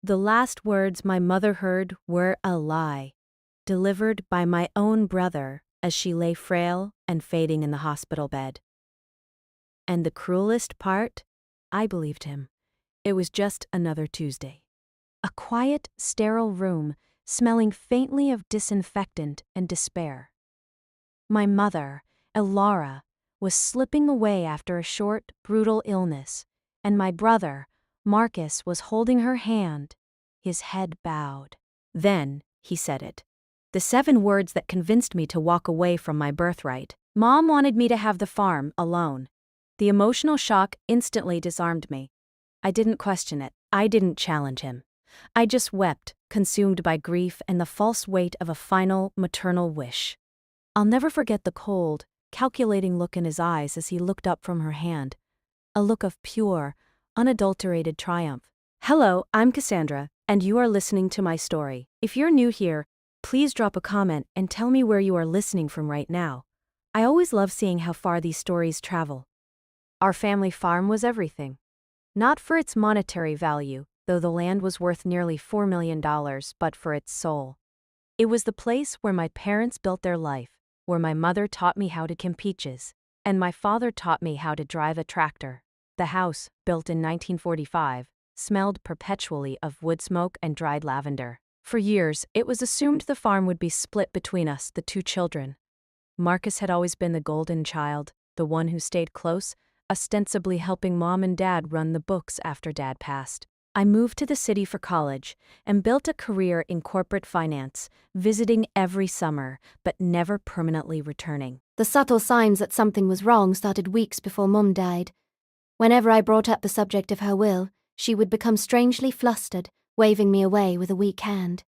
The last words my mother heard were a lie, delivered by my own brother as she lay frail and fading in the hospital bed. And the cruelest part? I believed him. It was just another Tuesday. A quiet, sterile room, smelling faintly of disinfectant and despair. My mother, Elara, was slipping away after a short, brutal illness, and my brother, Marcus, was holding her hand, his head bowed. Then he said it. The 7 words that convinced me to walk away from my birthright. Mom wanted me to have the farm alone. The emotional shock instantly disarmed me. I didn't question it. I didn't challenge him. I just wept, consumed by grief and the false weight of a final maternal wish. I'll never forget the cold, calculating look in his eyes as he looked up from her hand. A look of pure, unadulterated triumph. Hello, I'm Cassandra, and you are listening to my story. If you're new here, please drop a comment and tell me where you are listening from right now. I always love seeing how far these stories travel. Our family farm was everything. Not for its monetary value, though the land was worth nearly $4 million, but for its soul. It was the place where my parents built their life, where my mother taught me how to skin peaches, and my father taught me how to drive a tractor. The house, built in 1945, smelled perpetually of wood smoke and dried lavender. For years, it was assumed the farm would be split between us, the 2 children. Marcus had always been the golden child, the one who stayed close, ostensibly helping Mom and Dad run the books after Dad passed. I moved to the city for college and built a career in corporate finance, visiting every summer, but never permanently returning. The subtle signs that something was wrong started weeks before Mum died. Whenever I brought up the subject of her will, she would become strangely flustered, waving me away with a weak hand.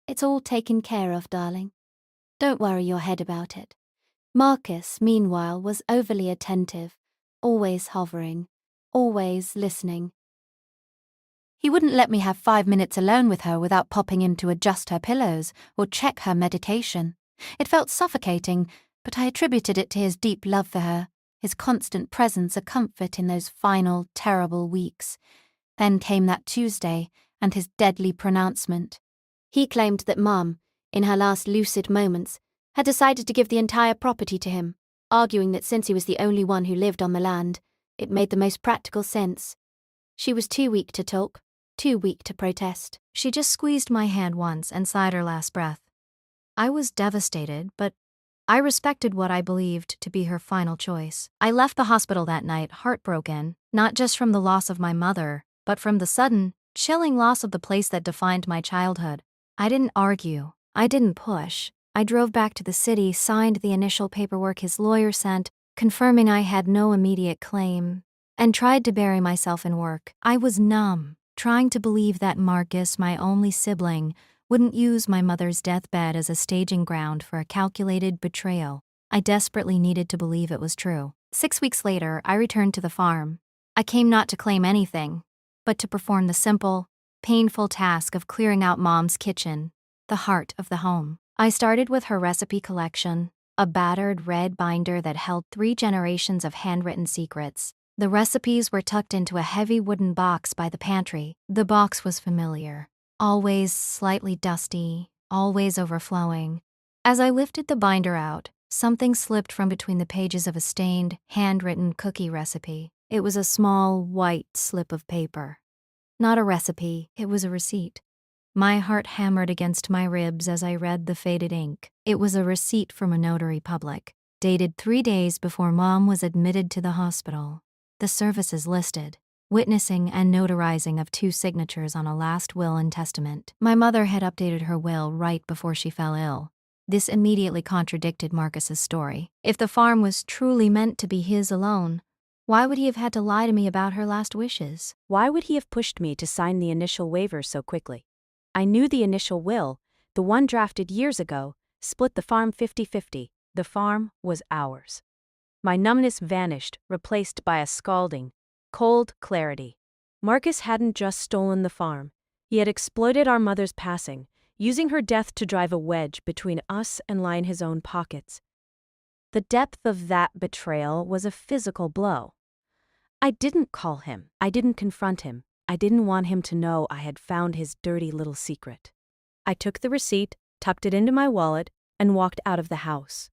It's all taken care of, darling. Don't worry your head about it. Marcus, meanwhile, was overly attentive, always hovering, always listening. He wouldn't let me have 5 minutes alone with her without popping in to adjust her pillows or check her medication. It felt suffocating, but I attributed it to his deep love for her, his constant presence a comfort in those final, terrible weeks. Then came that Tuesday, and his deadly pronouncement. He claimed that Mum, in her last lucid moments, had decided to give the entire property to him, arguing that since he was the only one who lived on the land, it made the most practical sense. She was too weak to talk, too weak to protest. She just squeezed my hand once and sighed her last breath. I was devastated, but I respected what I believed to be her final choice. I left the hospital that night heartbroken, not just from the loss of my mother, but from the sudden, chilling loss of the place that defined my childhood. I didn't argue. I didn't push. I drove back to the city, signed the initial paperwork his lawyer sent, confirming I had no immediate claim, and tried to bury myself in work. I was numb, trying to believe that Marcus, my only sibling, wouldn't use my mother's deathbed as a staging ground for a calculated betrayal. I desperately needed to believe it was true. 6 weeks later, I returned to the farm. I came not to claim anything, but to perform the simple, painful task of clearing out Mom's kitchen, the heart of the home. I started with her recipe collection, a battered red binder that held 3 generations of handwritten secrets. The recipes were tucked into a heavy wooden box by the pantry. The box was familiar, always slightly dusty, always overflowing. As I lifted the binder out, something slipped from between the pages of a stained, handwritten cookie recipe. It was a small, white slip of paper. Not a recipe, it was a receipt. My heart hammered against my ribs as I read the faded ink. It was a receipt from a notary public, dated 3 days before Mom was admitted to the hospital. The services listed: witnessing and notarizing of 2 signatures on a last will and testament. My mother had updated her will right before she fell ill. This immediately contradicted Marcus's story. If the farm was truly meant to be his alone, why would he have had to lie to me about her last wishes? Why would he have pushed me to sign the initial waiver so quickly? I knew the initial will, the one drafted years ago, split the farm 50-50. The farm was ours. My numbness vanished, replaced by a scalding, cold clarity. Marcus hadn't just stolen the farm. He had exploited our mother's passing, using her death to drive a wedge between us and line his own pockets. The depth of that betrayal was a physical blow. I didn't call him. I didn't confront him. I didn't want him to know I had found his dirty little secret. I took the receipt, tucked it into my wallet, and walked out of the house.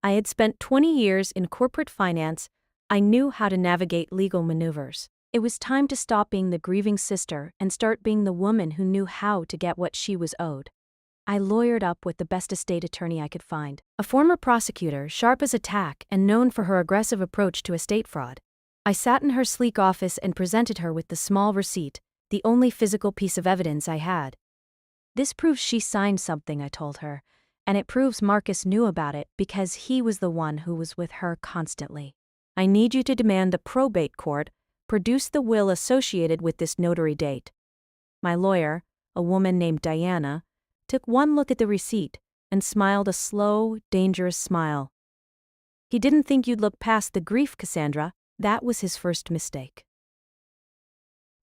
I had spent 20 years in corporate finance. I knew how to navigate legal maneuvers. It was time to stop being the grieving sister and start being the woman who knew how to get what she was owed. I lawyered up with the best estate attorney I could find, a former prosecutor, sharp as a tack and known for her aggressive approach to estate fraud. I sat in her sleek office and presented her with the small receipt, the only physical piece of evidence I had. This proves she signed something, I told her, and it proves Marcus knew about it because he was the one who was with her constantly. I need you to demand the probate court produce the will associated with this notary date. My lawyer, a woman named Diana, took one look at the receipt and smiled a slow, dangerous smile. He didn't think you'd look past the grief, Cassandra. That was his first mistake.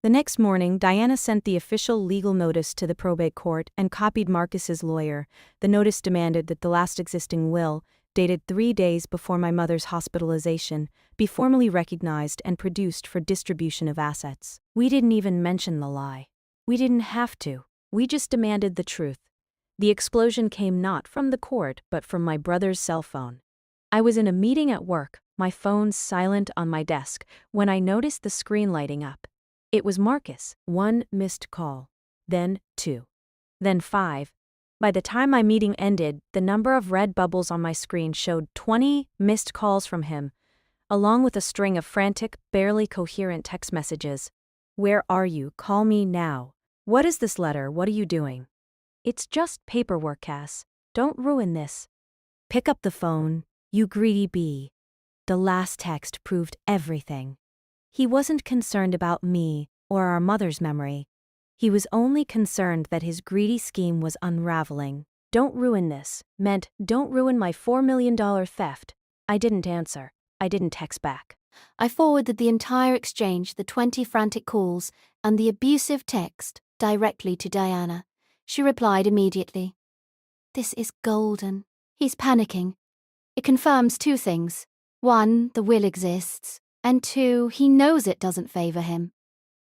The next morning, Diana sent the official legal notice to the probate court and copied Marcus's lawyer. The notice demanded that the last existing will, dated 3 days before my mother's hospitalization, be formally recognized and produced for distribution of assets. We didn't even mention the lie. We didn't have to. We just demanded the truth. The explosion came not from the court but from my brother's cell phone. I was in a meeting at work, my phone silent on my desk, when I noticed the screen lighting up. It was Marcus. 1 missed call. Then 2. Then 5. By the time my meeting ended, the number of red bubbles on my screen showed 20 missed calls from him, along with a string of frantic, barely coherent text messages. Where are you? Call me now. What is this letter? What are you doing? It's just paperwork, Cass. Don't ruin this. Pick up the phone, you greedy bee. The last text proved everything. He wasn't concerned about me or our mother's memory. He was only concerned that his greedy scheme was unraveling. Don't ruin this meant don't ruin my $4 million theft. I didn't answer. I didn't text back. I forwarded the entire exchange, the 20 frantic calls, and the abusive text directly to Diana. She replied immediately. This is golden. He's panicking. It confirms 2 things. 1, the will exists, and 2, he knows it doesn't favor him.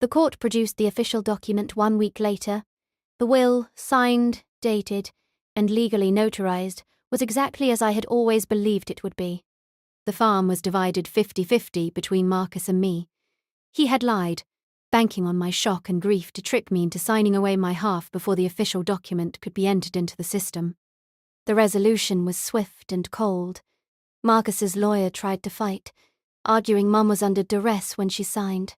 The court produced the official document 1 week later. The will, signed, dated, and legally notarized, was exactly as I had always believed it would be. The farm was divided 50-50 between Marcus and me. He had lied, banking on my shock and grief to trick me into signing away my half before the official document could be entered into the system. The resolution was swift and cold. Marcus's lawyer tried to fight, arguing Mum was under duress when she signed.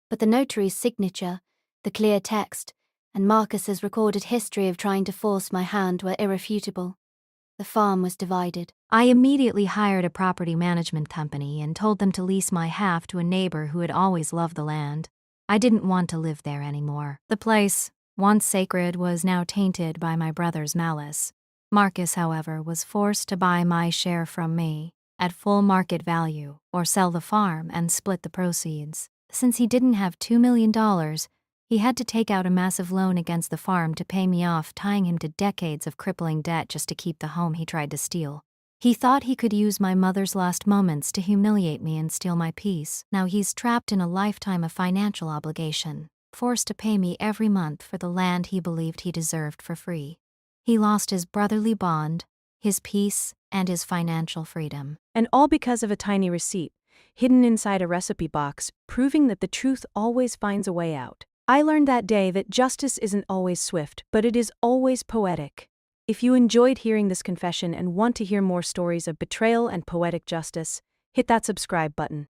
But the notary's signature, the clear text, and Marcus's recorded history of trying to force my hand were irrefutable. The farm was divided. I immediately hired a property management company and told them to lease my half to a neighbor who had always loved the land. I didn't want to live there anymore. The place, once sacred, was now tainted by my brother's malice. Marcus, however, was forced to buy my share from me at full market value or sell the farm and split the proceeds. Since he didn't have $2 million, he had to take out a massive loan against the farm to pay me off, tying him to decades of crippling debt just to keep the home he tried to steal. He thought he could use my mother's last moments to humiliate me and steal my peace. Now he's trapped in a lifetime of financial obligation, forced to pay me every month for the land he believed he deserved for free. He lost his brotherly bond, his peace, and his financial freedom. And all because of a tiny receipt, hidden inside a recipe box, proving that the truth always finds a way out. I learned that day that justice isn't always swift, but it is always poetic. If you enjoyed hearing this confession and want to hear more stories of betrayal and poetic justice, hit that subscribe button.